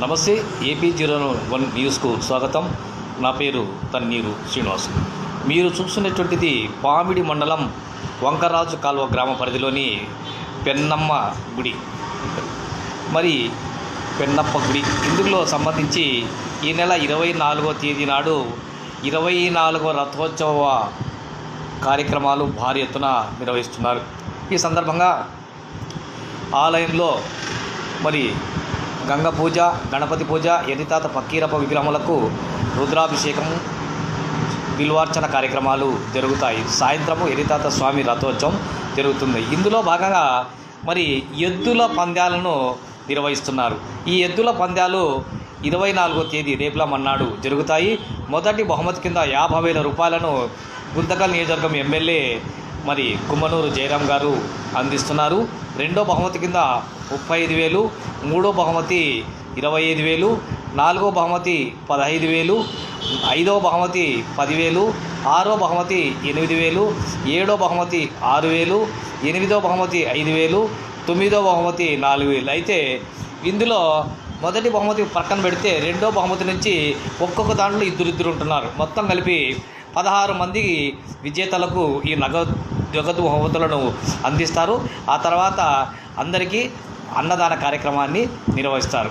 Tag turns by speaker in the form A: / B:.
A: నమస్తే. AP01 న్యూస్కు స్వాగతం. నా పేరు తన్నీరు శ్రీనివాస్. మీరు చూస్తున్నటువంటిది పామిడి మండలం వంకరాజు కాల్వ గ్రామ పరిధిలోని పెన్నమ్మ గుడి. మరి పెన్నప్ప గుడి ఇందులో సంబంధించి ఈ నెల 24వ తేదీ నాడు 24వ రథోత్సవ కార్యక్రమాలు భారీ ఎత్తున నిర్వహిస్తున్నారు. ఈ సందర్భంగా ఆలయంలో మరి గంగ పూజ, గణపతి పూజ, ఎర్రితాత పక్కీరప్ప విగ్రహములకు రుద్రాభిషేకము, బిల్వార్చన కార్యక్రమాలు జరుగుతాయి. సాయంత్రము ఎర్రితాత స్వామి రథోత్సవం జరుగుతుంది. ఇందులో భాగంగా మరి ఎద్దుల పందాలను నిర్వహిస్తున్నారు. ఈ ఎద్దుల పందాలు 24వ తేదీ రేపుల మన్నాడు జరుగుతాయి. మొదటి బహుమతి కింద 50,000 రూపాయలను గుంతకల్ నియోజకవర్గం ఎమ్మెల్యే మరి కుమ్మనూరు జయరాం గారు అందిస్తున్నారు. రెండో బహుమతి కింద 35,000, మూడో బహుమతి 25,000, నాలుగో బహుమతి 15,000, ఐదో బహుమతి 10,000, ఆరో బహుమతి 8,000, ఏడో బహుమతి 6,000, ఎనిమిదో బహుమతి 5,000, తొమ్మిదో బహుమతి 4,000. అయితే ఇందులో మొదటి బహుమతి పక్కన పెడితే రెండో బహుమతి నుంచి ఒక్కొక్క దాంట్లో ఇద్దరు ఉంటున్నారు. మొత్తం కలిపి 16 మంది విజేతలకు ఈ నగదు బహుమతులను అందిస్తారు. ఆ తర్వాత అందరికీ అన్నదాన కార్యక్రమాన్ని నిర్వహిస్తారు.